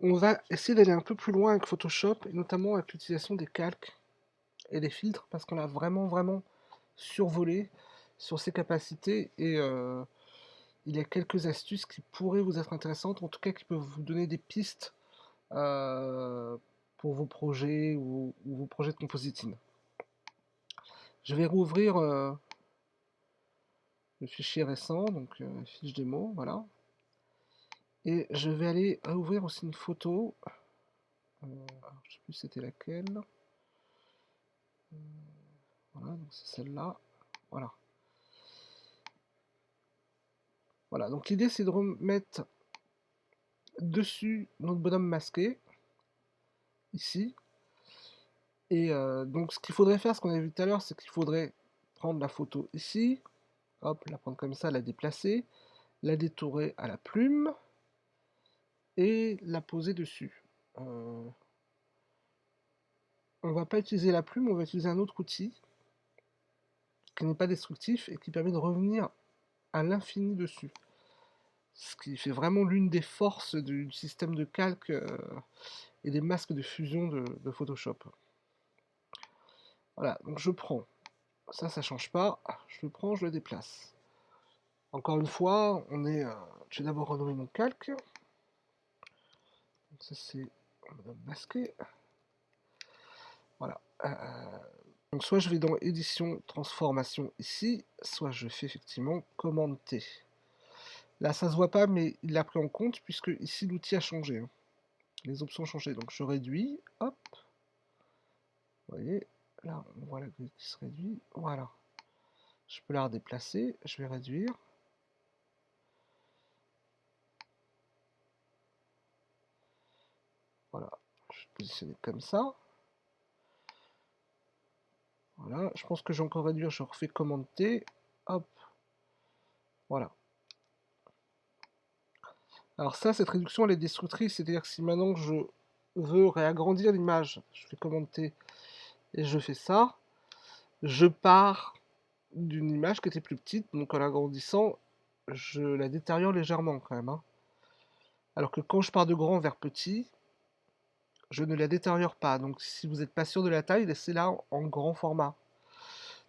On va essayer d'aller un peu plus loin avec Photoshop et notamment avec l'utilisation des calques et des filtres parce qu'on a vraiment survolé sur ses capacités et il y a quelques astuces qui pourraient vous être intéressantes, en tout cas qui peuvent vous donner des pistes, pour vos projets ou vos projets de compositing. Je vais rouvrir, le fichier récent, donc fiche démo, voilà, et je vais aller ouvrir aussi une photo, alors je sais plus c'était laquelle. Voilà, donc c'est celle-là. Voilà. Voilà, donc l'idée c'est de remettre dessus notre bonhomme masqué, ici. Et donc ce qu'il faudrait faire, ce qu'on a vu tout à l'heure, c'est qu'il faudrait prendre la photo ici, hop, la prendre comme ça, la déplacer, la détourer à la plume et la poser dessus. On va pas utiliser la plume, on va utiliser un autre outil qui n'est pas destructif et qui permet de revenir à l'infini dessus. Ce qui fait vraiment l'une des forces du système de calque et des masques de fusion de Photoshop. Voilà, donc je prends, ça change pas, je le prends, je le déplace. Encore une fois, je vais d'abord renommer mon calque. Donc ça c'est masqué. Voilà. Donc soit je vais dans édition, transformation ici, soit je fais effectivement commande T. Là ça se voit pas, mais il l'a pris en compte puisque ici l'outil a changé, hein. Les options ont changé. Donc je réduis, hop. Vous voyez, là on voit la grille qui se réduit. Voilà. Je peux la redéplacer, je vais réduire. Voilà, je vais positionner comme ça. Voilà, je pense que j'ai encore réduire, je refais commande T. Hop. Voilà. Alors ça, cette réduction, elle est destructrice, c'est-à-dire que si maintenant je veux réagrandir l'image, je fais commande T et je fais ça, je pars d'une image qui était plus petite, donc en l'agrandissant, je la détériore légèrement quand même, hein. Alors que quand je pars de grand vers petit, je ne la détériore pas. Donc si vous n'êtes pas sûr de la taille, laissez-la en grand format.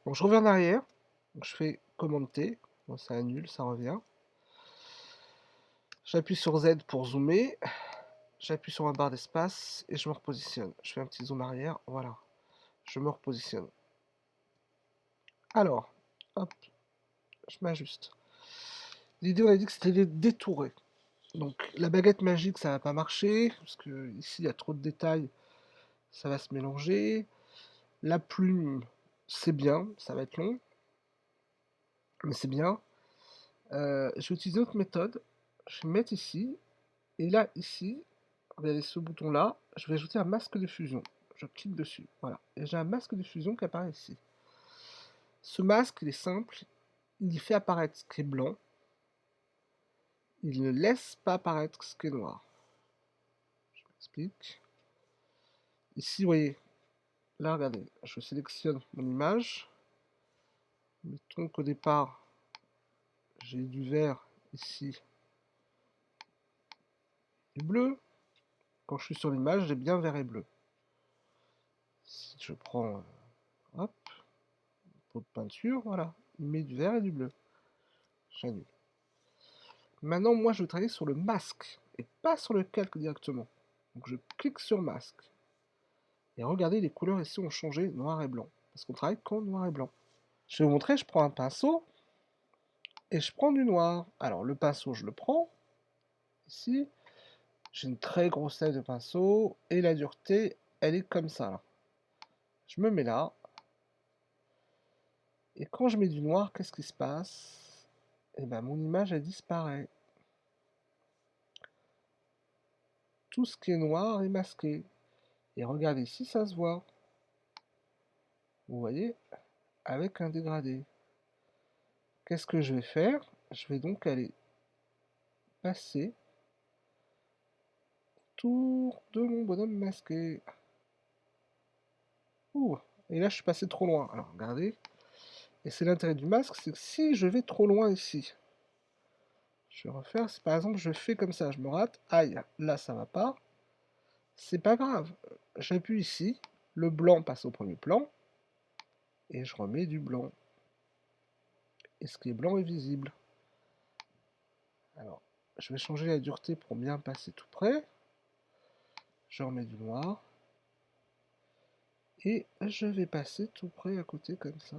Donc je reviens en arrière, donc je fais commande T, bon, ça annule, ça revient. J'appuie sur Z pour zoomer, j'appuie sur ma barre d'espace et je me repositionne. Je fais un petit zoom arrière, voilà. Je me repositionne. Alors, hop, je m'ajuste. L'idée, on a dit que c'était de détourer. Donc la baguette magique, ça va pas marcher, parce que ici il y a trop de détails, ça va se mélanger. La plume, c'est bien, ça va être long, mais c'est bien. Je vais utiliser une autre méthode. Je vais mettre ici, et là, ici, regardez ce bouton-là, je vais ajouter un masque de fusion. Je clique dessus, voilà. Et j'ai un masque de fusion qui apparaît ici. Ce masque, il est simple, il fait apparaître ce qui est blanc, il ne laisse pas apparaître ce qui est noir. Je m'explique. Ici, vous voyez, là, regardez, je sélectionne mon image. Mettons qu'au départ, j'ai du vert ici, du bleu. Quand je suis sur l'image, j'ai bien vert et bleu. Si je prends, hop, une pot de peinture, voilà, il met du vert et du bleu. J'annule. Maintenant, moi, je vais travailler sur le masque et pas sur le calque directement. Donc, je clique sur masque. Et regardez, les couleurs ici ont changé noir et blanc. Parce qu'on travaille qu'en noir et blanc. Je vais vous montrer, je prends un pinceau et je prends du noir. Alors, le pinceau, je le prends ici. J'ai une très grosse taille de pinceau et la dureté, elle est comme ça. Là. Je me mets là. Et quand je mets du noir, qu'est-ce qui se passe? Eh ben, mon image, elle disparaît. Tout ce qui est noir est masqué. Et regardez ici, ça se voit. Vous voyez? Avec un dégradé. Qu'est-ce que je vais faire? Je vais donc aller passer autour de mon bonhomme masqué. Ouh, et là je suis passé trop loin. Alors regardez, et c'est l'intérêt du masque, c'est que si je vais trop loin ici, je vais refaire, si par exemple je fais comme ça, je me rate, aïe, là ça va pas. C'est pas grave. J'appuie ici, le blanc passe au premier plan, et je remets du blanc. Et ce qui est blanc est visible. Alors, je vais changer la dureté pour bien passer tout près. Je remets du noir. Et je vais passer tout près à côté comme ça.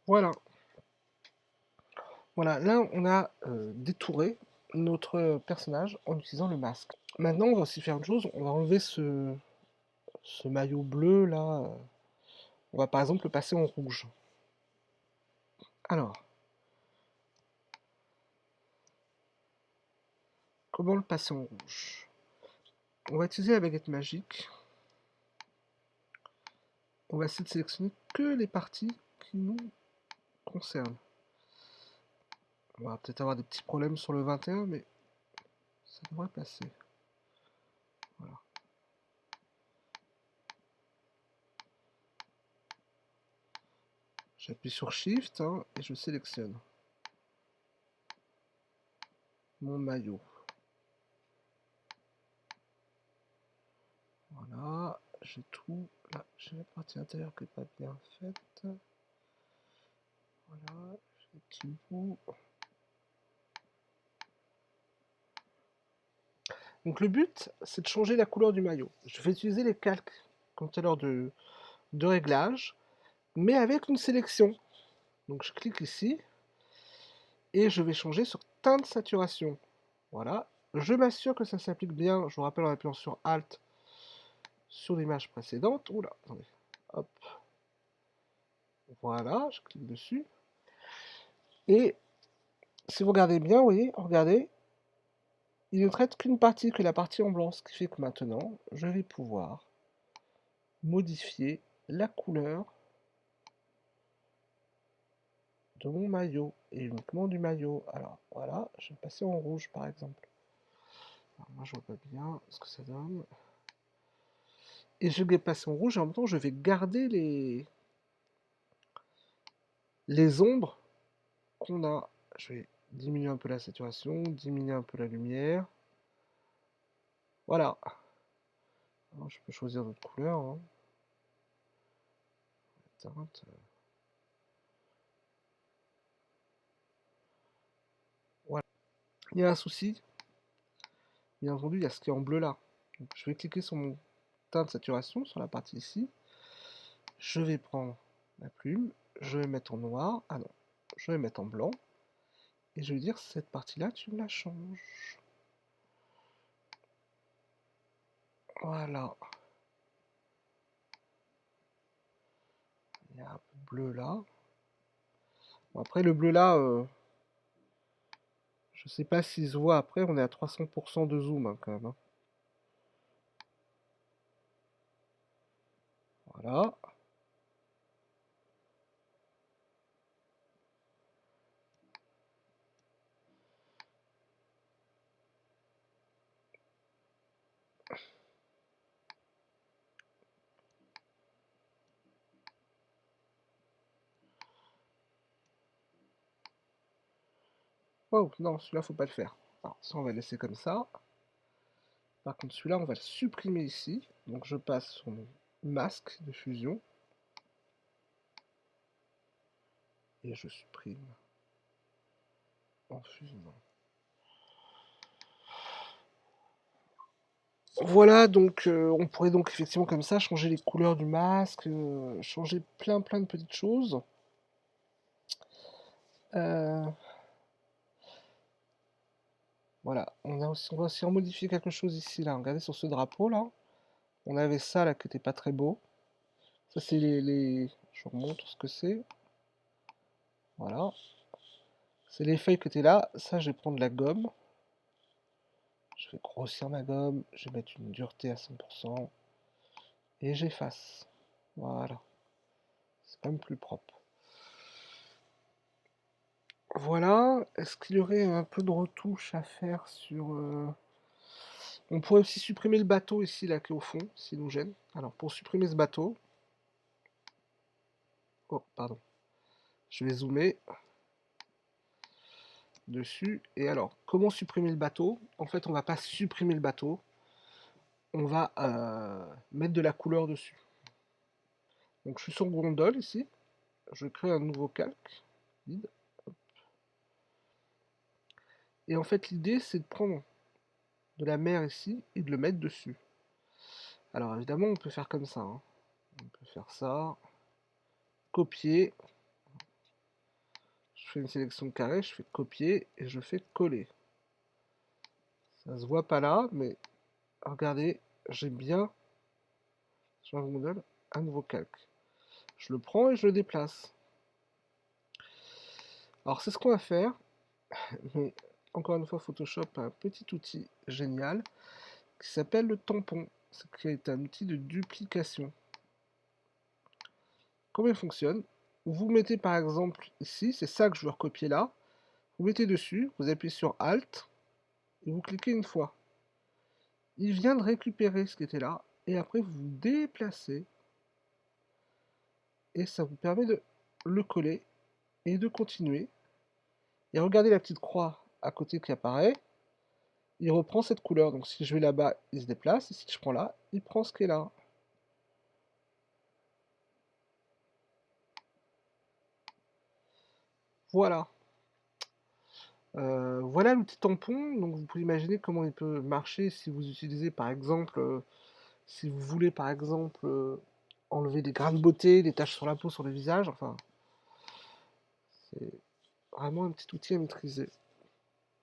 Voilà. Voilà, là on a détouré notre personnage en utilisant le masque. Maintenant on va aussi faire une chose, on va enlever ce maillot bleu là. On va par exemple le passer en rouge. Alors, comment le passer en rouge? On va utiliser la baguette magique. On va essayer de sélectionner que les parties qui nous concernent. On va peut-être avoir des petits problèmes sur le 21, mais ça devrait passer. Voilà. J'appuie sur Shift hein, et je sélectionne mon maillot. Voilà, j'ai tout. Là, j'ai la partie intérieure qui n'est pas bien faite. Voilà, j'ai des petits bouts. Donc le but, c'est de changer la couleur du maillot. Je vais utiliser les calques, comme tout à l'heure, de réglage, mais avec une sélection. Donc je clique ici, et je vais changer sur teinte saturation. Voilà, je m'assure que ça s'applique bien. Je vous rappelle en appuyant sur Alt sur l'image précédente. Oula, attendez. Hop. Voilà, je clique dessus. Et si vous regardez bien, vous voyez, regardez, il ne traite qu'une partie, que la partie en blanc, ce qui fait que maintenant, je vais pouvoir modifier la couleur de mon maillot, et uniquement du maillot. Alors voilà, je vais passer en rouge par exemple. Alors, moi je vois pas bien ce que ça donne. Et je vais passer en rouge, et en même temps je vais garder les ombres qu'on a. Je vais diminuer un peu la saturation, diminuer un peu la lumière. Voilà. Alors, je peux choisir d'autres couleurs. Hein. Voilà. Il y a un souci. Bien entendu, il y a ce qui est en bleu là. Donc, je vais cliquer sur mon teint de saturation, sur la partie ici. Je vais prendre ma plume, je vais mettre en noir. Ah non, je vais mettre en blanc. Et je vais dire, cette partie-là, tu me la changes. Voilà. Il y a un peu de bleu là. Bon, après, le bleu là, je sais pas s'il se voit après. On est à 300% de zoom hein, quand même. Hein. Voilà. Oh non, celui-là, faut pas le faire. Alors, ça, on va laisser comme ça. Par contre, celui-là, on va le supprimer ici. Donc, je passe sur mon masque de fusion. Et je supprime en fusion. Voilà, donc on pourrait donc effectivement comme ça changer les couleurs du masque, changer plein de petites choses. Euh, voilà, on va aussi en modifier quelque chose ici, là. Regardez sur ce drapeau, là. On avait ça, là, qui était pas très beau. Ça, c'est je vous remontre ce que c'est. Voilà. C'est les feuilles qui étaient là. Ça, je vais prendre la gomme. Je vais grossir ma gomme. Je vais mettre une dureté à 100%. Et j'efface. Voilà. C'est quand même plus propre. Voilà. Est-ce qu'il y aurait un peu de retouche à faire sur... On pourrait aussi supprimer le bateau ici, là, qui est au fond, s'il nous gêne. Alors, pour supprimer ce bateau... Oh, pardon. Je vais zoomer dessus. Et alors, comment supprimer le bateau? En fait, on va pas supprimer le bateau. On va mettre de la couleur dessus. Donc, je suis sur gondole ici. Je crée un nouveau calque. Vide. Et en fait, l'idée, c'est de prendre de la mer ici et de le mettre dessus. Alors, évidemment, on peut faire comme ça, hein. On peut faire ça. Copier. Je fais une sélection de carré, je fais copier et je fais coller. Ça se voit pas là, mais regardez, j'ai bien sur un modèle un nouveau calque. Je le prends et je le déplace. Alors c'est ce qu'on va faire, mais encore une fois Photoshop a un petit outil génial qui s'appelle le tampon. C'est un outil de duplication. Comment il fonctionne? Vous mettez par exemple ici, c'est ça que je veux recopier là. Vous mettez dessus, vous appuyez sur Alt et vous cliquez une fois. Il vient de récupérer ce qui était là et après vous vous déplacez et ça vous permet de le coller et de continuer. Et regardez la petite croix à côté qui apparaît, il reprend cette couleur. Donc si je vais là-bas, il se déplace, et si je prends là, il prend ce qui est là. Voilà. Voilà l'outil tampon. Donc vous pouvez imaginer comment il peut marcher si vous utilisez par exemple, si vous voulez par exemple enlever des grains de beauté, des taches sur la peau, sur le visage. Enfin, c'est vraiment un petit outil à maîtriser.